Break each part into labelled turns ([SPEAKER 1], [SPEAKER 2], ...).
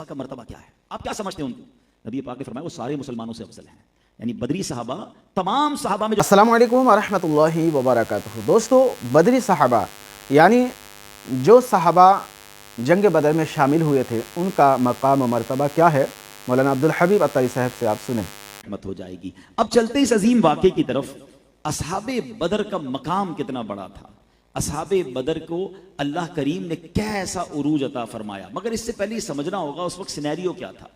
[SPEAKER 1] का मर्तबा क्या है, आप क्या समझते हैं उनको? नबी पाक ने फरमाया वो सारे मुसलमानों से अफजल हैं, यानी बदरी सहाबा तमाम सहाबा में।
[SPEAKER 2] अस्सलामु अलैकुम वरहमतुल्लाहि वबरकातुहू। दोस्तों, बदरी सहाबा यानी जो सहाबा जंग बदर में शामिल हुए थे, उनका मकाम व मर्तबा क्या है, मौलाना अब्दुल हबीब अत्तारी साहब से आप सुने।
[SPEAKER 1] रहमत हो जाएगी। अब चलते इस अजीम वाक़े की तरफ। असहाबे बदर का मकाम कितना बड़ा था, असहाबे बदर को अल्लाह करीम ने कैसा उरूज अता फरमाया। मगर इससे पहले ये समझना होगा उस वक्त सिनेरियो क्या था।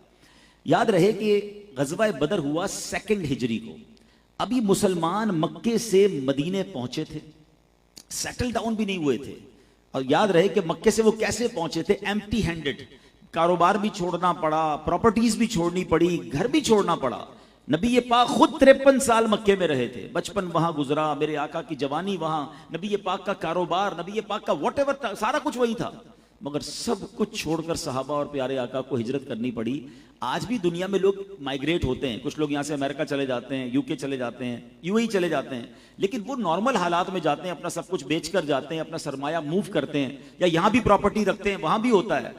[SPEAKER 1] याद रहे कि गज़वा बदर हुआ 2 हिजरी को। अभी मुसलमान मक्के से मदीने पहुंचे थे, सेटल डाउन भी नहीं हुए थे। और याद रहे कि मक्के से वो कैसे पहुंचे थे, एम्प्टी हैंडेड। कारोबार भी छोड़ना पड़ा, प्रॉपर्टीज भी छोड़नी पड़ी, घर भी छोड़ना पड़ा। नबी ये पाक खुद 53 साल मक्के में रहे थे, बचपन वहां गुजरा, मेरे आका की जवानी वहां, नबी ये पाक का कारोबार, नबी ये पाक का व्हाटएवर सारा कुछ वही था। मगर सब कुछ छोड़कर सहाबा और प्यारे आका को हिजरत करनी पड़ी। आज भी दुनिया में लोग माइग्रेट होते हैं, कुछ लोग यहाँ से अमेरिका चले जाते हैं, यूके चले जाते हैं, यूएई चले जाते हैं, लेकिन वो नॉर्मल हालात में जाते हैं, अपना सब कुछ बेचकर जाते हैं, अपना सरमाया मूव करते हैं, या यहाँ भी प्रॉपर्टी रखते हैं, वहां भी होता है।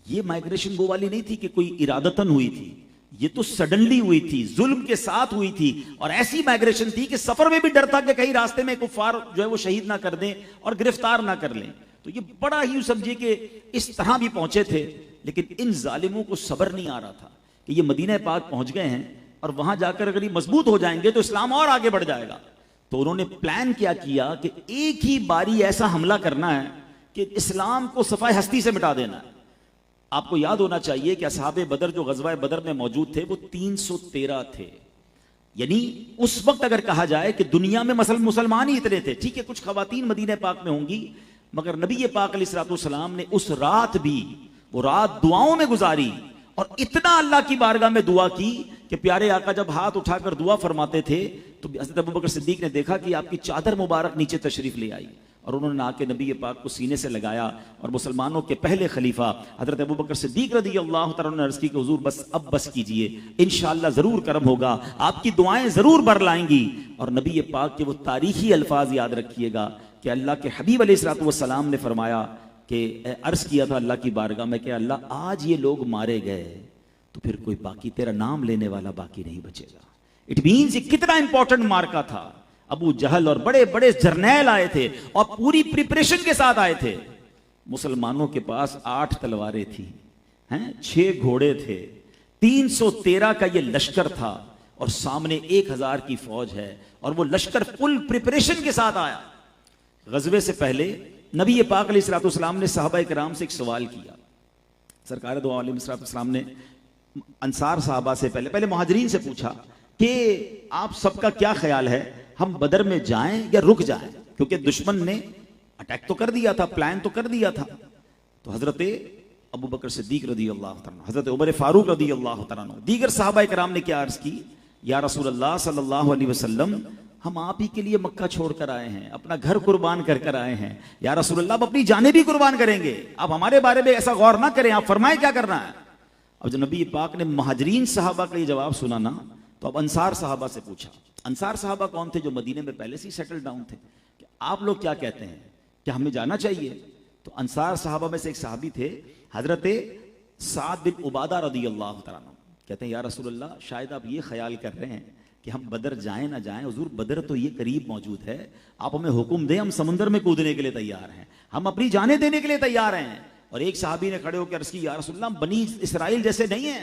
[SPEAKER 1] ये माइग्रेशन वो वाली नहीं थी कि कोई इरादतन हुई थी, ये तो सडनली हुई थी, जुल्म के साथ हुई थी। और ऐसी माइग्रेशन थी कि सफर में भी डर था कि कहीं रास्ते में कुफार जो है वो शहीद ना कर दें और गिरफ्तार ना कर लें। तो ये बड़ा ही समझिए कि इस तरह भी पहुंचे थे। लेकिन इन जालिमों को सब्र नहीं आ रहा था कि ये मदीना पाक पहुंच गए हैं और वहां जाकर अगर ये मजबूत हो जाएंगे तो इस्लाम और आगे बढ़ जाएगा। तो उन्होंने प्लान क्या किया कि एक ही बारी ऐसा हमला करना है कि इस्लाम को सफाई हस्ती से मिटा देना है। आपको याद होना चाहिए कि असहाबे बदर जो गज़वा बदर में मौजूद थे वो 313 थे। यानी उस वक्त अगर कहा जाए कि दुनिया में मुसलमान ही इतने थे, ठीक है कुछ खवातीन मदीना पाक में होंगी, मगर नबी पाक अलैहिस्सलाम ने उस रात भी वो रात दुआओं में गुजारी और इतना अल्लाह की बारगाह में दुआ की कि प्यारे आका जब हाथ उठाकर दुआ फरमाते थे तो हज़रत अबू बकर सिद्दीक ने देखा कि आपकी चादर मुबारक नीचे तशरीफ ले आई और उन्होंने आके नबी पाक को सीने से लगाया। और मुसलमानों के पहले खलीफा हज़रत अबू बकर सिद्दीक रज़ियल्लाहु तआला अन्हु ने अर्ज़ की कि हुज़ूर बस अब बस कीजिए, इंशाअल्लाह ज़रूर करम होगा, आपकी दुआएं ज़रूर बरलाएंगी। और नबी पाक के वो तारीखी अल्फाज याद रखिएगा कि अल्लाह के हबीब अलैहिस्सलाम ने फरमाया कि अर्ज़ किया था अल्लाह की बारगाह में कि अल्लाह आज ये लोग मारे गए तो फिर कोई बाकी तेरा नाम लेने वाला बाकी नहीं बचेगा। इट मीन्स ये कितना इंपॉर्टेंट मार्का था। अबू जहल और बड़े बड़े जर्नैल आए थे और पूरी प्रिपरेशन के साथ आए थे। मुसलमानों के पास 8 तलवारें थी, हैं 6 घोड़े थे, 313 का ये लश्कर था और सामने 1000 की फौज है और वो लश्कर फुल प्रिपरेशन के साथ आया। गजबे से पहले नबी पाक अलैहिस्सलाम ने सहाबा किराम से एक सवाल किया। सरकार दो आलम अलैहिस्सलाम ने अंसार साहबा से पहले मुहाजिरीन से पूछा कि आप सबका क्या ख्याल है, हम बदर में जाएं या रुक जाएं, क्योंकि दुश्मन ने अटैक तो कर दिया था, प्लान तो कर दिया था। तो हजरत अबू बकर सिद्दीक रज़ियल्लाहु तआला, हजरत उमर फारूक रज़ियल्लाहु तआला, दीगर सहाबा किराम ने क्या अर्ज की, या रसूल अल्लाह सल्लल्लाहु अलैहि वसल्लम, हम आप ही के लिए मक्का छोड़कर आए हैं, अपना घर कुर्बान कर आए हैं। या रसूल अल्लाह, अब अपनी जानें भी कुर्बान करेंगे, आप हमारे बारे में ऐसा गौर ना करें, आप फरमाएं क्या करना है। अब जब नबी पाक ने महाजरीन सहाबा का ये जवाब सुना ना, तो अब अंसार सहाबा से पूछा। अंसार साहबा कौन थे? जो मदीने में पहले से ही सेटल डाउन थे। कि आप लोग क्या कहते हैं कि हमें जाना चाहिए? तो अंसार साहबा में से एक साहबी थे हजरत साद बिन उबादा रज़ियल्लाहु तआला अन्हु, कहते हैं या रसूल अल्लाह, शायद आप ये ख्याल कर रहे हैं कि हम बदर जाएं ना जाएं। हुजूर बदर तो ये करीब मौजूद है, आप हमें हुक्म दें, हम समुद्र में कूदने के लिए तैयार हैं, हम अपनी जानें देने के लिए तैयार हैं। और एक साहबी ने खड़े होकर अर्ज़ की, या रसूल अल्लाह, बनी इसराइल जैसे नहीं है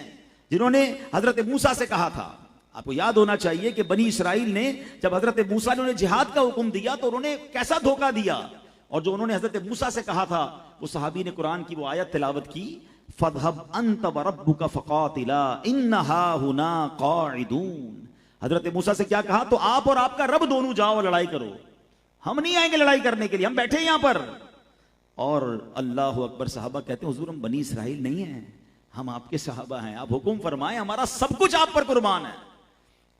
[SPEAKER 1] जिन्होंने हजरत मूसा से कहा था। आपको याद होना चाहिए कि बनी इसराइल ने जब हजरत मूसा ने उन्हें जिहाद का हुक्म दिया तो उन्होंने कैसा धोखा दिया। और जो उन्होंने हजरत मूसा से कहा था, वो सहाबी ने कुरान की वो आयत तिलावत की, फदहब अंत व रब्बुका फकातिला इन्ना हुना काइदून। हजरत मूसा से क्या कहा? तो आप और आपका रब दोनों जाओ और लड़ाई करो, हम नहीं आएंगे लड़ाई करने के लिए, हम बैठे यहां पर। और अल्लाह अकबर, साहबा कहते हैं हुजूर हम बनी इसराइल नहीं है, हम आपके सहाबा हैं, आप हुक्म फरमाएं, हमारा सब कुछ आप पर कुर्बान है।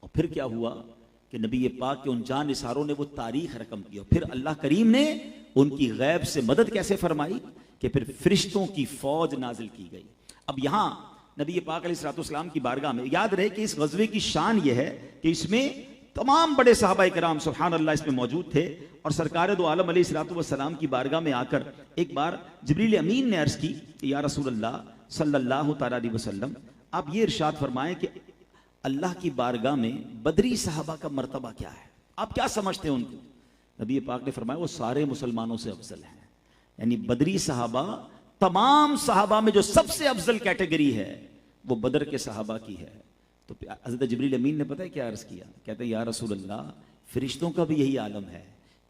[SPEAKER 1] और फिर क्या हुआ कि नबी पाक के उन जान निसारों ने वो तारीख रकम की और फिर अल्लाह करीम ने उनकी गैब से मदद कैसे फरमाई कि फिर फरिश्तों की फौज नाजिल की गई। अब यहां नबी पाक अलैहिस्सलाम की बारगाह में याद रहे कि इस गज़वे की शान यह है कि इसमें तमाम बड़े सहाबा किराम सुभान अल्लाह इसमें मौजूद थे। और सरकार दो आलम अलैहिस्सलाम की बारगाह में आकर एक बार जिब्रील अमीन ने अर्ज की कि या रसूल अल्लाह, सल्लल्लाहु तआला अलैहि वसल्लम, आप ये इरशाद फरमाएं कि अल्लाह की बारगाह में बदरी सहाबा का मर्तबा क्या है, आप क्या समझते हैं उनको? नबी पाक ने फरमाया वो सारे मुसलमानों से अफजल हैं। यानी बदरी सहाबा तमाम सहाबा में जो सबसे अफजल कैटेगरी है वो बदर के सहाबा की है। तो हज़रत जिब्रील अमीन ने पता है क्या अर्ज किया? कहते हैं या रसूल अल्लाह, फरिश्तों का भी यही आलम है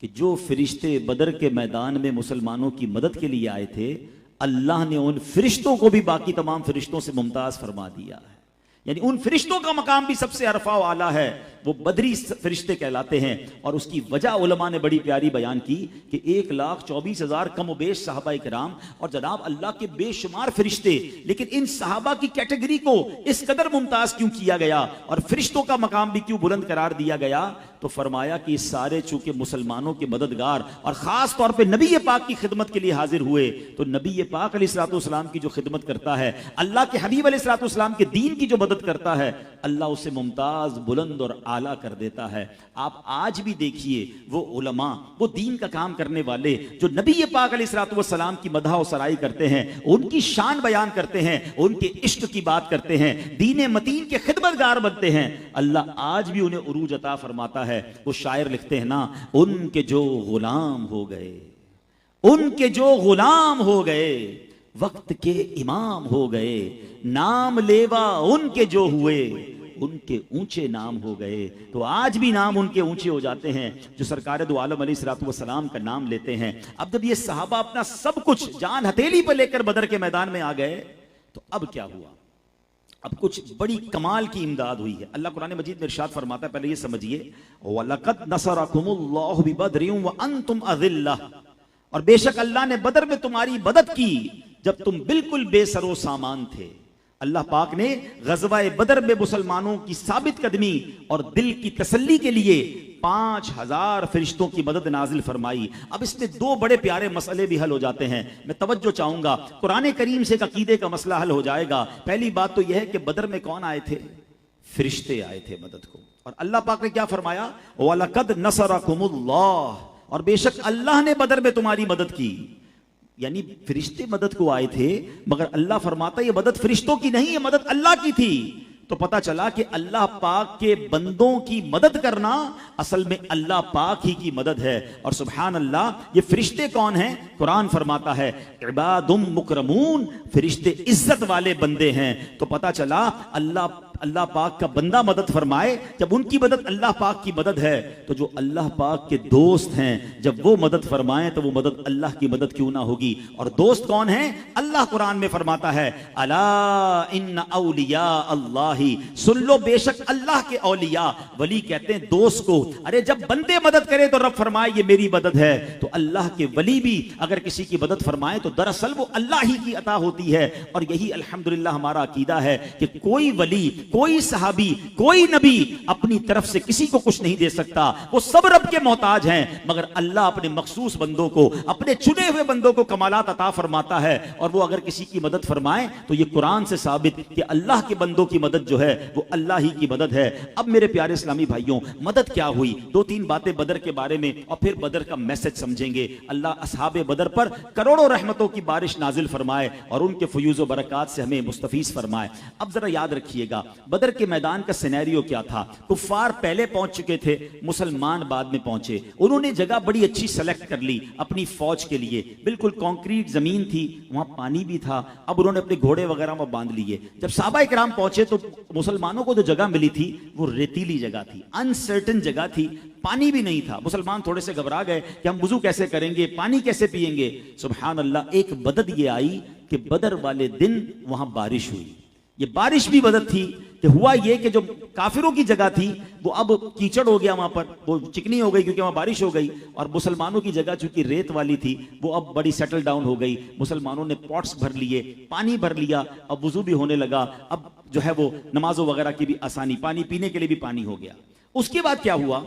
[SPEAKER 1] कि जो फरिश्ते बदर के मैदान में मुसलमानों की मदद के लिए आए थे, अल्लाह ने उन फरिश्तों को भी बाकी तमाम फरिश्तों से मुमताज फरमा दिया है। यानी उन फरिश्तों का मकाम भी सबसे अरफा व आला है, वो बदरी फरिश्ते कहलाते हैं। और उसकी वजह उलमा ने बड़ी प्यारी बयान की कि 1,24,000 कमोबेश सहाबा इकराम और जनाब अल्लाह के बेशुमार फरिश्ते, लेकिन इन सहाबा की कैटेगरी को इस कदर मुमताज क्यों किया गया और फरिश्तों का मकाम भी क्यों बुलंद करार दिया गया? तो फरमाया कि सारे चूंकि मुसलमानों के मददगार और खास तौर पे नबी पाक की खिदमत के लिए हाजिर हुए, तो नबी पाक अलैहिस्सलाम की जो खिदमत करता है, अल्लाह के हबीब अलैहिस्सलाम के दीन की जो मदद करता है, अल्लाह उसे मुमताज, बुलंद और आला कर देता है। आप आज भी देखिए वो उलमा, वो दीन का काम करने वाले जो नबी पाक अलैहिस्सलाम की मदह और सराई करते हैं, उनकी शान बयान करते हैं, उनके इश्क की बात करते हैं, दीन मतीन के खिदमतगार बनते हैं, अल्लाह आज भी उन्हें उरूज अता फरमाता है। वो शायर लिखते हैं ना, उनके जो गुलाम हो गए, उनके जो गुलाम हो गए, वक्त के इमाम हो गए, नाम लेवा उनके जो हुए, उनके ऊंचे नाम हो गए। तो आज भी नाम उनके ऊंचे हो जाते हैं जो सरकार दो आलम अलैहिस्सलाम का नाम लेते हैं। अब जब ये सहाबा अपना सब कुछ जान हथेली पर लेकर बदर के मैदान में आ गए, तो अब क्या हुआ? अब कुछ बड़ी कमाल की इमदाद हुई है। अल्लाह कुरान मजीद में इरशाद फरमाता है, पहले ये समझिए, वलक़द नसरकुमुल्लाहु बिबद्रिन व अंतुम अज़िल्ला, और बेशक अल्लाह ने बदर में तुम्हारी मदद की जब तुम बिल्कुल बेसरो सामान थे। अल्लाह पाक ने गज़वाए बदर में मुसलमानों की साबित कदमी और दिल की तसल्ली के लिए 5,000 फरिश्तों की मदद नाजिल फरमाई। अब इसमें दो बड़े प्यारे मसले भी हल हो जाते हैं। मैं तवज्जो चाहूंगा, कुरान करीम से एक अकीदे का मसला हल हो जाएगा। पहली बात तो यह है कि बदर में कौन आए थे? फरिश्ते आए थे मदद को। और अल्लाह पाक ने क्या फरमाया? वलक़द नसरकुमुल्लाह, और बेशक अल्लाह ने बदर में तुम्हारी मदद की। यानी फरिश्ते मदद को आए थे, मगर अल्लाह फरमाता ये मदद फरिश्तों की नहीं, ये मदद अल्लाह की थी। तो पता चला कि अल्लाह पाक के बंदों की मदद करना असल में अल्लाह पाक ही की मदद है। और सुभान अल्लाह, ये फरिश्ते कौन हैं? कुरान फरमाता है इबादुम मुकरमून, फरिश्ते इज्जत वाले बंदे हैं। तो पता चला अल्लाह पाक का बंदा मदद फरमाए, जब उनकी मदद अल्लाह पाक की मदद है, तो जो अल्लाह पाक के दोस्त हैं जब वो मदद फरमाएं तो वो मदद अल्लाह की मदद क्यों ना होगी? और दोस्त कौन है? अल्लाह कुरान में फरमाता है अला इन्ना औलिया अल्लाही, सुन लो बेशक अल्लाह के औलिया, वली कहते हैं दोस्त को। अरे जब बंदे मदद करे तो रब फरमाए ये मेरी मदद है, तो अल्लाह के वली भी अगर किसी की मदद फरमाए तो दरअसल वो अल्लाह ही की अता होती है। और यही अल्हम्दुलिल्लाह हमारा अकीदा है कि कोई वली, कोई सहाबी, कोई नबी अपनी तरफ से किसी को कुछ नहीं दे सकता। वो सब रब के मोहताज हैं, मगर अल्लाह अपने मखसूस बंदों को, अपने चुने हुए बंदों को कमालात अता फरमाता है। और वो अगर किसी की मदद फरमाए तो ये कुरान से साबित कि अल्लाह के बंदों की मदद जो है वो अल्लाह ही की मदद है। अब मेरे प्यारे इस्लामी भाइयों, मदद क्या हुई? दो तीन बातें बदर के बारे में और फिर बदर का मैसेज समझेंगे। अल्लाह असहाबे बदर पर करोड़ों रहमतों की बारिश नाजिल फरमाए और उनके फयूज व बरकात से हमें मुस्तफीज फरमाए। अब जरा याद रखिएगा बदर के मैदान का सिनेरियो क्या था। कुफ्फार पहले पहुंच चुके थे, मुसलमान बाद में पहुंचे। उन्होंने जगह बड़ी अच्छी सेलेक्ट कर ली अपनी फौज के लिए। बिल्कुल कंक्रीट जमीन थी, वहां पानी भी था। अब उन्होंने अपने घोड़े वगैरह में बांध लिए। जब सहाबा इकराम पहुंचे तो मुसलमानों को जो जगह मिली थी वो रेतीली जगह थी, अनसर्टन जगह थी, पानी भी नहीं था। मुसलमान थोड़े से घबरा गए कि हम वुजू कैसे करेंगे, पानी कैसे पिएंगे। सुभान अल्लाह, एक मदद ये आई कि बदर वाले दिन वहां बारिश हुई। ये बारिश भी मदद थी कि हुआ ये कि जो काफिरों की जगह थी वो अब कीचड़ हो गया, वहां पर वो चिकनी हो गई क्योंकि वहां बारिश हो गई। और मुसलमानों की जगह चूंकि रेत वाली थी वो अब बड़ी सेटल डाउन हो गई। मुसलमानों ने पॉट्स भर लिए, पानी भर लिया, अब वुजू भी होने लगा। अब जो है वो नमाजों वगैरह की भी आसानी, पानी पीने के लिए भी पानी हो गया। उसके बाद क्या हुआ?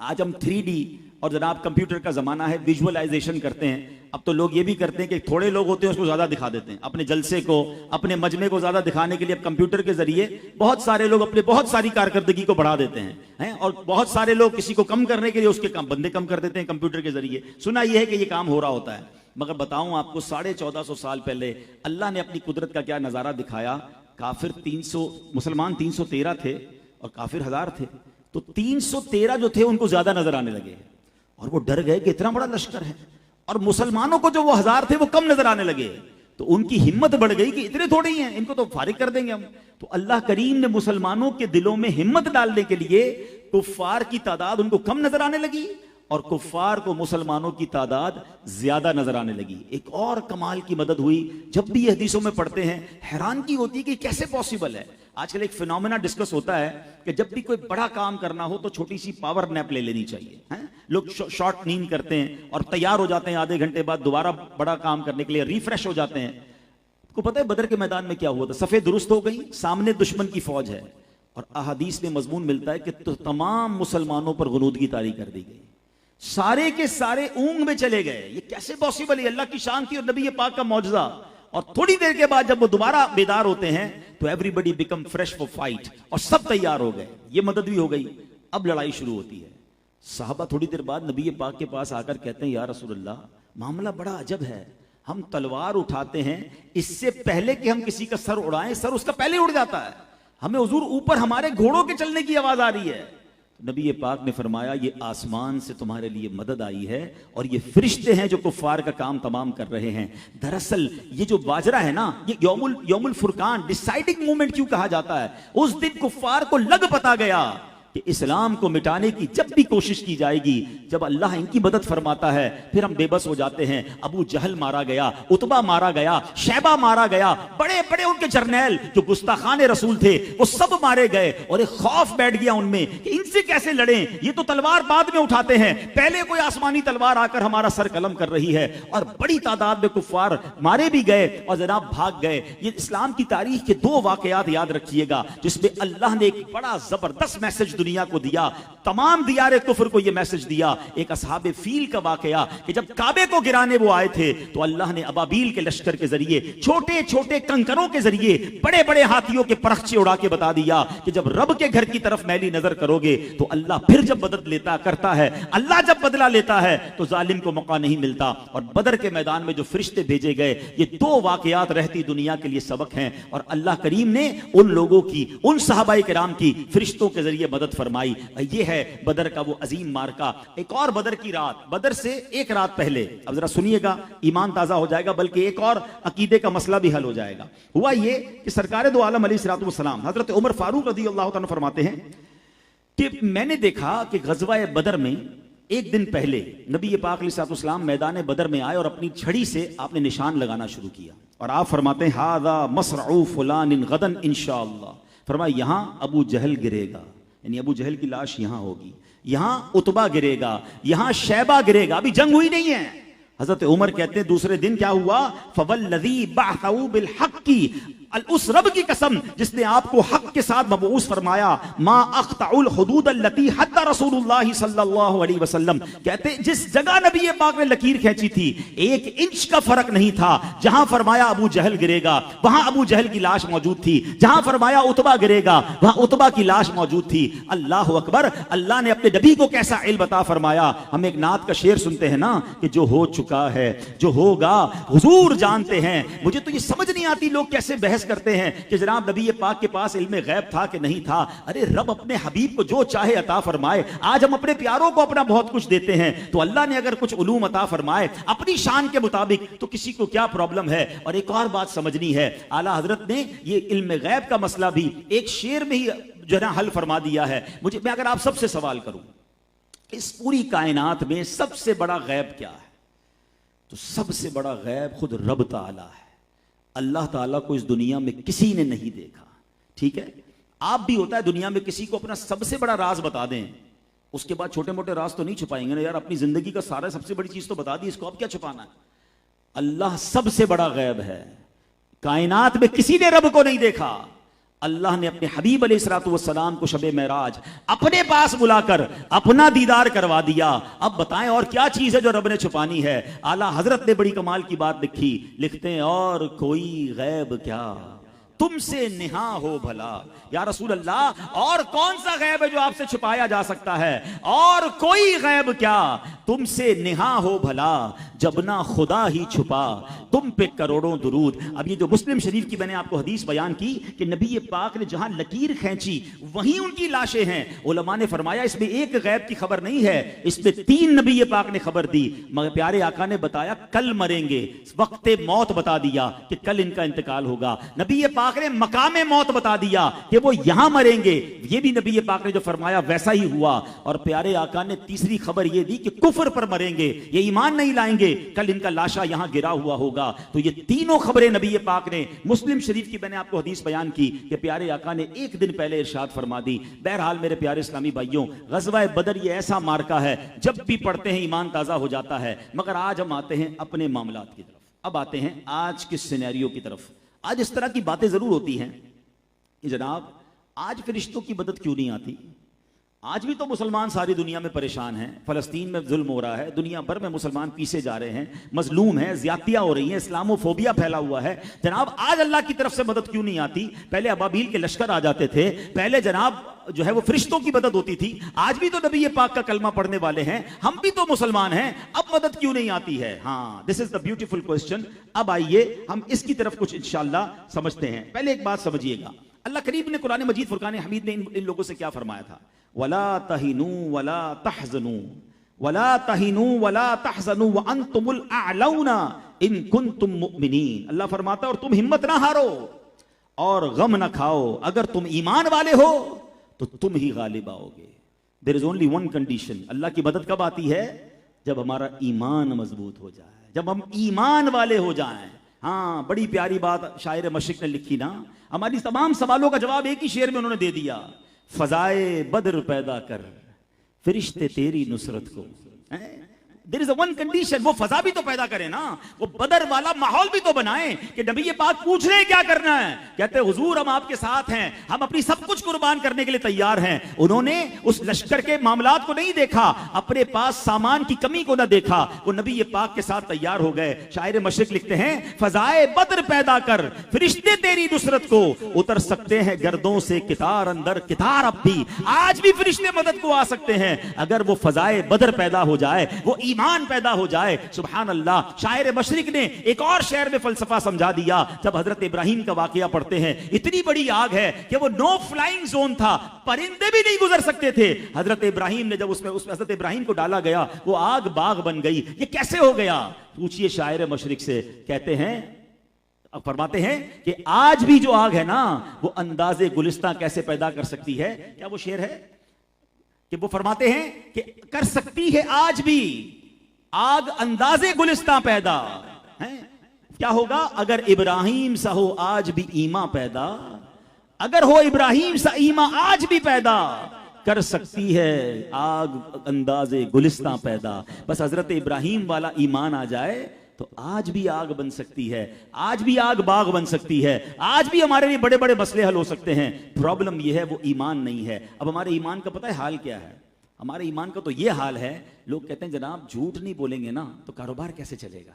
[SPEAKER 1] आज हम 3D और जनाब कंप्यूटर का जमाना है, विजुअलाइजेशन करते हैं। अब तो लोग ये भी करते हैं कि थोड़े लोग होते हैं उसको ज्यादा दिखा देते हैं, अपने जलसे को, अपने मजमे को ज्यादा दिखाने के लिए अब कंप्यूटर के जरिए बहुत सारे लोग अपने बहुत सारी कारकर्दगी को बढ़ा देते हैं और बहुत सारे लोग किसी को कम करने के लिए उसके काम बंदे कम कर देते हैं कंप्यूटर के जरिए। सुना यह है कि यह काम हो रहा होता है। मगर बताऊं आपको 1450 साल पहले अल्लाह ने अपनी कुदरत का क्या नजारा दिखाया। काफिर 300, मुसलमान 313 थे और काफिर 1000 थे। तो 313 जो थे उनको ज्यादा नजर आने लगे और वो डर गए कि इतना बड़ा लश्कर है, और मुसलमानों को जो वो 1000 थे वो कम नजर आने लगे। तो उनकी हिम्मत बढ़ गई कि इतने थोड़े ही हैं, इनको तो फारिग कर देंगे हम। तो अल्लाह करीम ने मुसलमानों के दिलों में हिम्मत डालने के लिए कुफ्फार की तादाद उनको कम नजर आने लगी और कुफ्फार को मुसलमानों की तादाद ज्यादा नजर आने लगी। एक और कमाल की मदद हुई। जब भी ये हदीसों में पढ़ते हैं हैरानगी होती है कि कैसे पॉसिबल है। आजकल एक फिनोमेना डिस्कस होता है कि जब भी कोई बड़ा काम करना हो तो छोटी सी पावर नैप ले लेनी चाहिए, हैं? लोग शॉर्ट नींद करते हैं और तैयार हो जाते हैं, आधे घंटे बाद दोबारा बड़ा काम करने के लिए रिफ्रेश हो जाते हैं। को पता है बदर के मैदान में क्या हुआ था? सफेद दुरुस्त हो गई, सामने दुश्मन की फौज है और अहादीस में मजमून मिलता है कि तो तमाम मुसलमानों पर गुनूदगी तारी कर दी गई, सारे के सारे ऊंग में चले गए। ये कैसे पॉसिबल है? अल्लाह की शान थी और नबी पाक का मौजज़ा। और थोड़ी देर के बाद जब वो दोबारा बेदार होते हैं तो everybody become fresh for fight और सब तैयार हो गए। ये मदद भी हो गई। अब लड़ाई शुरू होती है। साहबा थोड़ी देर बाद नबी पाक के पास आकर कहते हैं, या रसूलल्लाह, मामला बड़ा अजब है। हम तलवार उठाते हैं, इससे पहले कि हम किसी का सर उड़ाएं, सर उसका पहले उड़ जाता है। हमें हुजूर ऊपर हमारे घोड़ों के चलने की आवाज आ रही है। नबी पाक ने फरमाया, ये आसमान से तुम्हारे लिए मदद आई है और ये फरिश्ते हैं जो कुफ्फार का काम तमाम कर रहे हैं। दरअसल ये जो बाजरा है ना, ये यौमुल फुरकान डिसाइडिंग मूवमेंट क्यों कहा जाता है? उस दिन कुफ्फार को लग पता गया कि इस्लाम को मिटाने की जब भी कोशिश की जाएगी, जब अल्लाह इनकी मदद फरमाता है फिर हम बेबस हो जाते हैं। अबू जहल मारा गया, उतबा मारा गया, शैबा मारा गया, बड़े बड़े उनके जर्नैल जो गुस्ताखाने रसूल थे वो सब मारे गए और एक खौफ बैठ गया उनमें कि इनसे कैसे लड़ें, ये तो तलवार बाद में उठाते हैं, पहले कोई आसमानी तलवार आकर हमारा सर कलम कर रही है। और बड़ी तादाद में कुफ्फार मारे भी गए और जनाब भाग गए। ये इस्लाम की तारीख के दो वाकयात याद रखिएगा जिसमें अल्लाह ने एक बड़ा जबरदस्त मैसेज दुनिया को दिया, तमाम दियारे कुफर को यह मैसेज दिया। एक असहाबे फील का वाकया कि जब काबे को गिराने वो आए थे तो अल्लाह ने अबाबील के लश्कर के जरिए, छोटे छोटे कंकरों के जरिए, बड़े बड़े हाथियों के परखचे उड़ा के बता दिया कि जब रब के घर की तरफ मैली नजर करोगे तो अल्लाह फिर जब मदद लेता करता है, अल्लाह जब बदला लेता है तो जालिम को मौका नहीं मिलता। और बदर के मैदान में जो फरिश्ते भेजे गए, ये दो वाकयात रहती दुनिया के लिए सबक हैं और अल्लाह करीम ने उन लोगों की, उन सहाबाए किराम की फरिश्तों के जरिए मदद फरमाई। ये है बदर का वो अजीम मार्का। एक और बदर की रात, बदर से एक रात पहले, अब जरा सुनिएगा, ईमान ताजा हो जाएगा, बल्कि एक और अकीदे का मसला भी हल हो जाएगा। हुआ ये कि सरकार दो आलम अलैहिस्सलातु वस्सलाम हजरत उमर फारूक रज़ियल्लाहु तआला फरमाते हैं कि मैंने देखा कि गज़वा बदर में एक दिन पहले नबी पाक अलैहिस्सलातु वस्सलाम मैदान बदर में आए और अपनी छड़ी से आपने निशान लगाना शुरू किया और आप फरमाते हैं, हादा मसरऊ फुलानिन गदन इंशाअल्लाह। फरमाया, यहां अबू जहल गिरेगा, यानी अबू जहल की लाश यहां होगी, यहां उतबा गिरेगा, यहां शैबा गिरेगा। अभी जंग हुई नहीं है। हजरत उमर कहते हैं दूसरे दिन क्या हुआ, फवल्लज़ी बअसहु बिल हक़्क़ि, उस रब की कसम जिसने आपको हक के साथ मबऊस फरमाया, मा अख्ताउल हुदूद अल्लती हद्दा रसूलुल्लाह सल्लल्लाहु अलैहि वसल्लम। कहते जिस जगह नबी पाक ने लकीर खींची थी 1 इंच का फर्क नहीं था। जहां फरमाया अबू जहल गिरेगा वहां अबू जहल की लाश मौजूद थी, जहां फरमाया उतबा गिरेगा वहां उतबा की लाश मौजूद थी। अल्लाह अकबर। अल्लाह ने अपने नबी को कैसा इल्म अता फरमाया। हम एक नात का शेर सुनते हैं ना कि जो हो चुका है, जो होगा हुजूर जानते हैं। मुझे तो ये समझ नहीं आती लोग कैसे बहस करते हैं कि जनाब नबी पाक के पास इल्म गैब था कि नहीं था। अरे रब अपने हबीब को जो चाहे अता फरमाए। आज हम अपने प्यारों को अपना बहुत कुछ देते हैं, तो अल्लाह ने अगर कुछ उलूम अता फरमाए अपनी शान के मुताबिक तो किसी को क्या प्रॉब्लम है। और एक और बात समझनी है, आला हजरत ने ये इल्म गैब का मसला भी एक शेर में ही जो है ना हल फरमा दिया है। मैं अगर आप सबसे सवाल करूं, इस पूरी कायनात में सबसे बड़ा गैब क्या है, तो सबसे बड़ा गैब खुद रब ताला है। अल्लाह ताला को इस दुनिया में किसी ने नहीं देखा। ठीक है, आप भी होता है दुनिया में किसी को अपना सबसे बड़ा राज बता दें, उसके बाद छोटे मोटे राज तो नहीं छुपाएंगे ना यार, अपनी जिंदगी का सारा सबसे बड़ी चीज तो बता दी, इसको अब क्या छुपाना है। अल्लाह सबसे बड़ा गैब है। कायनात में किसी ने रब को नहीं देखा। अल्लाह ने अपने हबीब अलैहिस्सलातु वस्सलाम को शबे मेराज अपने पास बुलाकर अपना दीदार करवा दिया। अब बताएं और क्या चीज है जो रब ने छुपानी है। आला हजरत ने बड़ी कमाल की बात लिखी, लिखते हैं और कोई गैब क्या तुमसे निहा हो भला। या रसूल अल्लाह, और कौन सा गैब है जो आपसे छुपाया जा सकता है? और कोई गैब क्या, तुमसे निहा हो भला, जब ना खुदा ही छुपा, तुम पे करोड़ों दुरूद। अब ये जो मुस्लिम शरीफ की मैंने आपको हदीस बयान की कि नबी पाक ने जहां लकीर खींची वहीं उनकी लाशें हैं। उलमा ने फरमाया इसमें एक गैब की खबर नहीं है, इसमें 3 नबी पाक ने खबर दी। मगर प्यारे आका ने बताया कल मरेंगे, वक्त मौत बता दिया कि कल इनका इंतकाल होगा। नबी पाक ने मकाम मौत बता दिया कि वो यहां मरेंगे, ये भी नबी पाक ने जो फरमाया वैसा ही हुआ। और प्यारे आका ने तीसरी खबर ये दी कि कुफर पर मरेंगे, ये ईमान नहीं लाएंगे, कल इनका लाशा यहां गिरा हुआ होगा। तो ये तीनों खबरें नबी पाक ने, मुस्लिम शरीफ की मैंने आपको हदीस बयान की कि प्यारे आका ने एक दिन पहले इरशाद फरमा दी। बहरहाल मेरे प्यारे इस्लामी भाइयों, गज़वा बदर ये ऐसा मार्का है जब भी पढ़ते हैं ईमान ताजा हो जाता है। मगर आज हम आते हैं अपने मामलात की तरफ। अब आते हैं आज के सिनेरियो की तरफ। आज इस तरह की बातें जरूर होती हैं कि जनाब आज फरिश्तों की मदद क्यों नहीं आती? आज भी तो मुसलमान सारी दुनिया में परेशान हैं, फलस्तीन में जुल्म हो रहा है, दुनिया भर में मुसलमान पीछे जा रहे हैं, मजलूम हैं, ज्यादतियां हो रही हैं, इस्लामोफोबिया फैला हुआ है। जनाब आज अल्लाह की तरफ से मदद क्यों नहीं आती? पहले अबाबील के लश्कर आ जाते थे, पहले जनाब जो है वो फरिश्तों की मदद होती थी। आज भी तो नबी पाक का कलमा पढ़ने वाले हैं, हम भी तो मुसलमान हैं, अब मदद क्यों नहीं आती है? हाँ, this is the beautiful question. अब आइए हम इसकी तरफ कुछ इंशाअल्लाह समझते हैं। पहले एक बात समझिएगा, अल्लाह करीम ने कुरान मजीद फुरकान हमीद में इन लोगों से क्या फरमाया था? वला तहिनू वला तहजनू वला तहिनू वला तहजनू व अंतुमुल अअलौना इन कुंतुम मुमिनीन। अल्लाह फरमाता है और तुम हिम्मत ना हारो और गम ना खाओ, अगर तुम ईमान वाले हो तो तुम ही गालिब आओगे। There is only one condition. Allah की मदद कब आती है? जब हमारा ईमान मजबूत हो जाए, जब हम ईमान वाले हो जाएं। हाँ, बड़ी प्यारी बात शायर मशरिक ने लिखी ना, हमारी तमाम सवालों का जवाब एक ही शेर में उन्होंने दे दिया। फजाए बद्र पैदा कर, फरिश्ते तेरी नुसरत को। There is a one condition, वो फजा भी तो पैदा करे ना, वो बदर वाला माहौल भी तो बनाए कि नबी पाक पूछ रहे हैं क्या करना है, कहते हैं हुजूर हम आपके साथ हैं, हम अपनी सब कुछ कुर्बान करने के लिए तैयार हैं। उन्होंने उस लश्कर के मामलात को नहीं देखा, अपने पास सामान की कमी को ना देखा, वो नबी पाक के साथ तैयार हो गए। शायर मशरिक लिखते हैं फजाए बद्र पैदा कर, फरिश्ते तेरी नुसरत को, उतर सकते हैं गर्दों से कितार अंदर कितार। अब भी आज भी फरिश्ते मदद को आ सकते हैं अगर वो फजाए बद्र पैदा हो जाए, वो ईमान पैदा हो जाए। सुभान अल्लाह। शायर मशरिक ने एक और शेर में फलसफा समझा दिया। जब हजरत इब्राहिम का वाकया पढ़ते हैं, इतनी बड़ी आग है कि वो नो फ्लाइंग जोन था, परिंदे भी नहीं गुजर सकते थे। हजरत इब्राहिम ने जब उसमें हजरत इब्राहिम को डाला गया, वो आग बाग बन गई। ये कैसे हो गया? पूछिए शायर मशरिक से। कहते हैं, अब फरमाते हैं कि आज भी जो आग है ना, वो अंदाजे गुलिस्तां कैसे पैदा कर सकती है? क्या वो शेर है कि वो फरमाते हैं कि कर सकती है आज भी आग अंदाजे गुलिस्तां पैदा है। क्या होगा अगर इब्राहिम सा हो आज भी ईमा पैदा? अगर हो इब्राहिम सा ईमा आज भी पैदा, कर सकती है आग अंदाजे गुलिस्तां पैदा। बस हजरत इब्राहिम वाला ईमान आ जाए तो आज भी आग बन सकती है, आज भी आग बाग बन सकती है, आज भी हमारे लिए बड़े बड़े मसले हल हो सकते हैं। प्रॉब्लम यह है वो ईमान नहीं है। अब हमारे ईमान का पता है हाल क्या है? हमारे ईमान का तो यह हाल है, लोग कहते हैं जनाब झूठ नहीं बोलेंगे ना तो कारोबार कैसे चलेगा?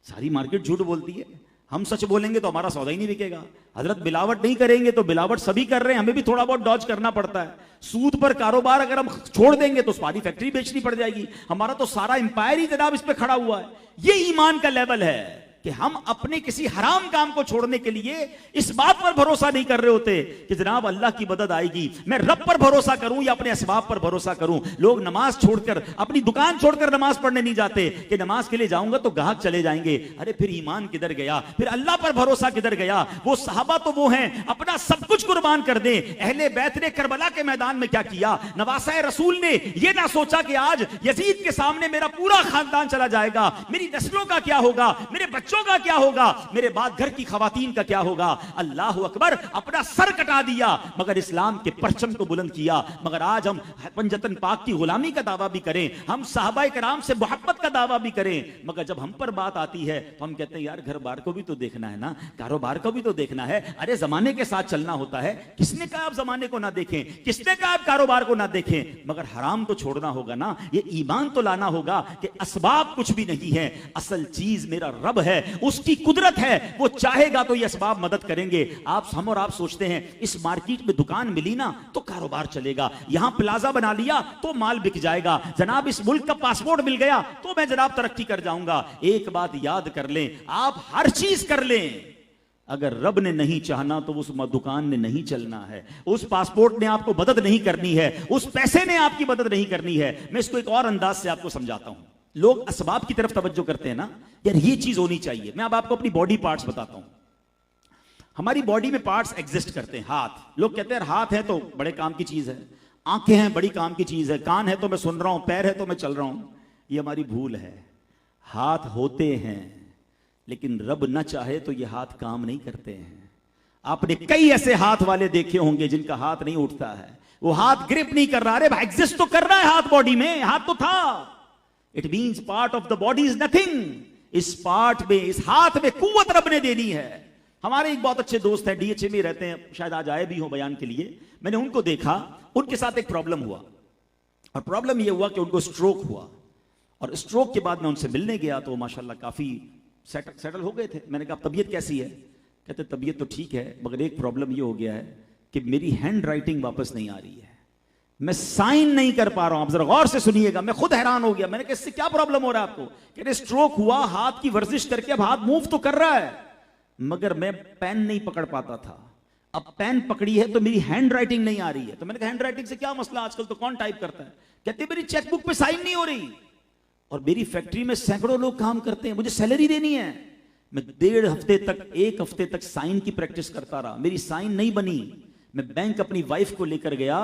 [SPEAKER 1] सारी मार्केट झूठ बोलती है, हम सच बोलेंगे तो हमारा सौदा ही नहीं बिकेगा। हजरत मिलावट नहीं करेंगे तो मिलावट सभी कर रहे हैं, हमें भी थोड़ा बहुत डॉज करना पड़ता है। सूद पर कारोबार अगर हम छोड़ देंगे तो सारी फैक्ट्री बेचनी पड़ जाएगी। हमारा तो सारा एम्पायर ही जनाब इस पे खड़ा हुआ है। ये ईमान का लेवल है कि हम अपने किसी हराम काम को छोड़ने के लिए इस बात पर भरोसा नहीं कर रहे होते कि जनाब अल्लाह की मदद आएगी, मैं रब पर भरोसा करूं या अपने असबाब पर भरोसा करूं। लोग नमाज छोड़कर, अपनी दुकान छोड़कर नमाज पढ़ने नहीं जाते कि नमाज के लिए जाऊंगा तो ग्राहक चले जाएंगे। अरे फिर ईमान किधर गया? फिर अल्लाह पर भरोसा किधर गया? वो सहाबा तो वो हैं अपना सब कुछ कुर्बान कर दे। अहले बैत ने करबला के मैदान में क्या किया? नवासाए रसूल ने ये ना सोचा कि आज यजीद के सामने मेरा पूरा खानदान चला जाएगा, मेरी नस्लों का क्या होगा, मेरे बच्चों का क्या होगा, मेरे बाद घर की खवातीन का क्या होगा। अल्लाह अकबर, अपना सर कटा दिया मगर इस्लाम के परचम को बुलंद किया। मगर आज हम पंजतन पाक की गुलामी का दावा भी करें, हम सहाबाए कराम से मोहब्बत का दावा भी करें, मगर जब हम पर बात आती है तो हम कहते हैं यार घर बार को भी तो देखना है ना, कारोबार को भी तो देखना है। अरे जमाने के साथ चलना होता है। किसने कहा आप जमाने को ना देखें? किसने कहा आप कारोबार को ना देखें? मगर हराम तो छोड़ना होगा ना। ये ईमान तो लाना होगा कि असबाब कुछ भी नहीं है, असल चीज मेरा रब है। है, उसकी कुदरत है, वो चाहेगा तो ये असबाब मदद करेंगे। हम और आप सोचते हैं इस मार्केट में दुकान मिली ना तो कारोबार चलेगा, यहां प्लाजा बना लिया तो माल बिक जाएगा, जनाब इस मुल्क का पासपोर्ट मिल गया तो मैं जनाब तरक्की कर जाऊंगा। एक बात याद कर लें, आप हर चीज कर लें, अगर रब ने नहीं चाहना तो उस दुकान ने नहीं चलना है, उस पासपोर्ट ने आपको मदद नहीं करनी है, उस पैसे ने आपकी मदद नहीं करनी है। मैं इसको एक और अंदाज से आपको समझाता हूं। लोग असबाब की तरफ तवज्जो करते हैं ना, यार ये चीज होनी चाहिए। मैं अब आपको अपनी बॉडी पार्ट्स बताता हूं। हमारी बॉडी में पार्ट्स एग्जिस्ट करते हैं। हाथ, लोग कहते हैं हाथ है तो बड़े काम की चीज है, आंखें हैं बड़ी काम की चीज है, कान है तो मैं सुन रहा हूं, पैर है तो मैं चल रहा हूं। ये हमारी भूल है। हाथ होते हैं लेकिन रब ना चाहे तो ये हाथ काम नहीं करते हैं। आपने कई ऐसे हाथ वाले देखे होंगे जिनका हाथ नहीं उठता है, वो हाथ ग्रिप नहीं कर रहा। अरे भाई एग्जिस्ट तो कर रहा है हाथ बॉडी में, हाथ तो था। It means part of the body is nothing. इस पार्ट में, इस हाथ में कुव्वत रब ने देनी है। हमारे एक बहुत अच्छे दोस्त हैं, डीएचए में रहते हैं, शायद आज आए भी हो बयान के लिए। मैंने उनको देखा, उनके साथ एक प्रॉब्लम हुआ, और प्रॉब्लम यह हुआ कि उनको स्ट्रोक हुआ। और स्ट्रोक के बाद मैं उनसे मिलने गया तो माशाल्लाह काफी सेटल हो गए थे। मैंने कहा तबीयत कैसी है? कहते तबीयत तो ठीक है, मगर एक प्रॉब्लम ये हो गया है कि मेरी हैंड राइटिंग वापस नहीं आ रही है, मैं साइन नहीं कर पा रहा हूं। आप जरा गौर से सुनिएगा। मैं खुद हैरान हो गया। मैंने कहा इससे क्या प्रॉब्लम हो रहा है आपको? कहते स्ट्रोक हुआ, हाथ की वर्जिश करके अब हाथ मूव तो कर रहा है, मगर मैं पेन नहीं पकड़ पाता था। अब पेन पकड़ी है तो मेरी हैंड राइटिंग नहीं आ रही है। तो मैंने कहा हैंड राइटिंग से क्या मसला, आजकल तो कौन टाइप करता है? कहते मेरी चेकबुक पे साइन नहीं हो रही, और मेरी फैक्ट्री में सैकड़ों लोग काम करते हैं, मुझे सैलरी देनी है। मैं 1.5 हफ्ते तक, 1 हफ्ते तक साइन की प्रैक्टिस करता रहा, मेरी साइन नहीं बनी। मैं बैंक अपनी वाइफ को लेकर गया,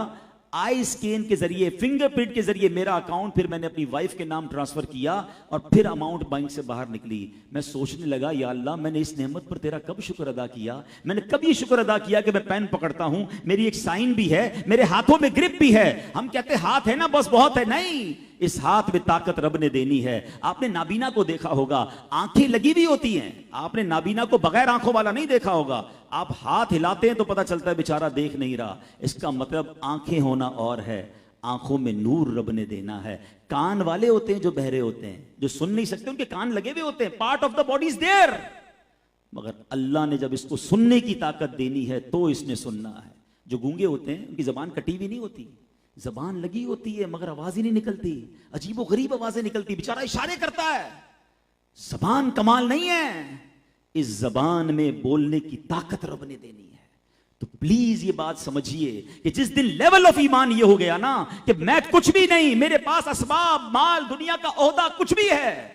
[SPEAKER 1] आई स्कैन के जरिए, फिंगरप्रिंट के जरिए मेरा अकाउंट फिर मैंने अपनी वाइफ के नाम ट्रांसफर किया, और फिर अमाउंट बैंक से बाहर निकली। मैं सोचने लगा या अल्लाह, मैंने इस नेमत पर तेरा कब शुक्र अदा किया? मैंने कब ये शुक्र अदा किया कि मैं पेन पकड़ता हूं, मेरी एक साइन भी है, मेरे हाथों में ग्रिप भी है। हम कहते हाथ है ना बस बहुत है, नहीं, इस हाथ में ताकत रब ने देनी है। आपने नाबीना को देखा होगा, आंखें लगी भी होती हैं, आपने नाबीना को बगैर आंखों वाला नहीं देखा होगा। आप हाथ हिलाते हैं तो पता चलता है बेचारा देख नहीं रहा। इसका मतलब आंखें होना और है, आंखों में नूर रब ने देना है। कान वाले होते हैं जो बहरे होते हैं, जो सुन नहीं सकते, उनके कान लगे हुए होते हैं, part of the body is there, मगर अल्लाह ने जब इसको सुनने की ताकत देनी है तो इसने सुनना है। जो गूंगे होते हैं उनकी जबान कटी भी नहीं होती, जबान लगी होती है मगर आवाज ही नहीं निकलती, अजीबो गरीब आवाजें निकलती, बेचारा इशारे करता है। जबान कमाल नहीं है, इस जबान में बोलने की ताकत रब ने देनी है। तो प्लीज ये बात समझिए कि जिस दिन लेवल ऑफ ईमान ये हो गया ना कि मैं कुछ भी नहीं, मेरे पास असबाब, माल, दुनिया का ओहदा कुछ भी है,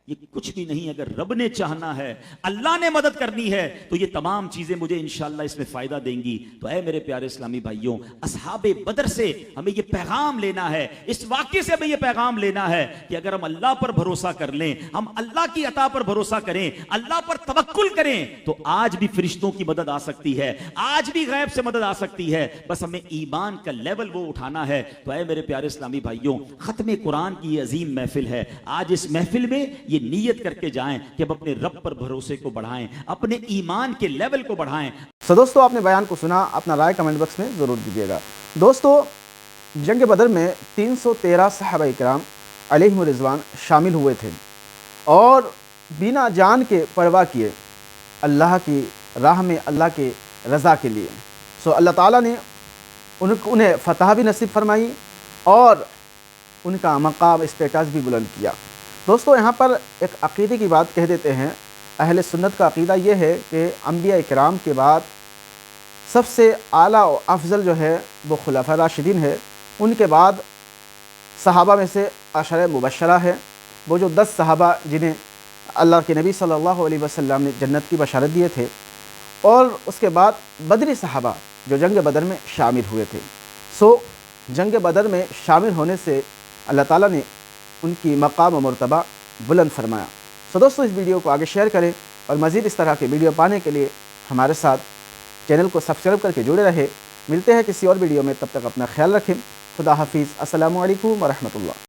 [SPEAKER 1] ये कुछ भी नहीं, अगर रब ने चाहना है, अल्लाह ने मदद करनी है, तो ये तमाम चीजें मुझे इंशाअल्लाह इसमें फायदा देंगी। तो ऐ मेरे प्यारे इस्लामी भाइयों, असहाबे बदर से हमें ये पैगाम लेना है, इस वाक्य से हमें ये पैगाम लेना है कि अगर हम अल्लाह पर भरोसा कर लें, हम अल्लाह की अता पर भरोसा करें, अल्लाह पर तवक्कुल करें, तो आज भी फरिश्तों की मदद आ सकती है, आज भी गैब से मदद आ सकती है। बस हमें ईमान का लेवल वो उठाना है। तो ऐ मेरे प्यारे इस्लामी भाइयों, खत्म कुरान की ये अजीम महफिल है, आज इस महफिल में ये नीयत करके जाएं कि अब अपने रब पर भरोसे को बढ़ाएं, अपने ईमान के लेवल को बढ़ाएं।
[SPEAKER 2] तो दोस्तों, आपने बयान को सुना, अपना राय कमेंट बॉक्स में ज़रूर दीजिएगा। दोस्तों, जंग बदर में 313 सहाबा इकराम अलैहिम रिज़वान शामिल हुए थे और बिना जान के परवाह किए अल्लाह की राह में, अल्लाह के रज़ा के लिए। सो अल्लाह ताला ने उन्हें फ़तह भी नसीब फरमाई और उनका मकाम, स्टेटस भी बुलंद किया। दोस्तों, यहाँ पर एक अक़ीदे की बात कह देते हैं। अहले सुन्नत का अक़ीदा ये है कि अंबिया इकराम के बाद सबसे आला और अफजल जो है वो खुलाफा राशिदीन है। उनके बाद सहाबा में से अशर मुबशरा है, वो जो 10 सहाबा जिन्हें अल्लाह के नबी सल्लल्लाहु अलैहि वसल्लम ने जन्नत की बशारत दिए थे, और उसके बाद बदरी सहाबा जो जंग बदर में शामिल हुए थे। सो जंग बदर में शामिल होने से अल्लाह ताला ने उनकी मकाम और मर्तबा बुलंद फरमाया। सो दोस्तों, इस वीडियो को आगे शेयर करें और मज़ीद इस तरह के वीडियो पाने के लिए हमारे साथ चैनल को सब्सक्राइब करके जुड़े रहे। मिलते हैं किसी और वीडियो में, तब तक अपना ख्याल रखें। खुदा हाफिज़। अस्सलामु अलैकुम व रहमतुल्लाह।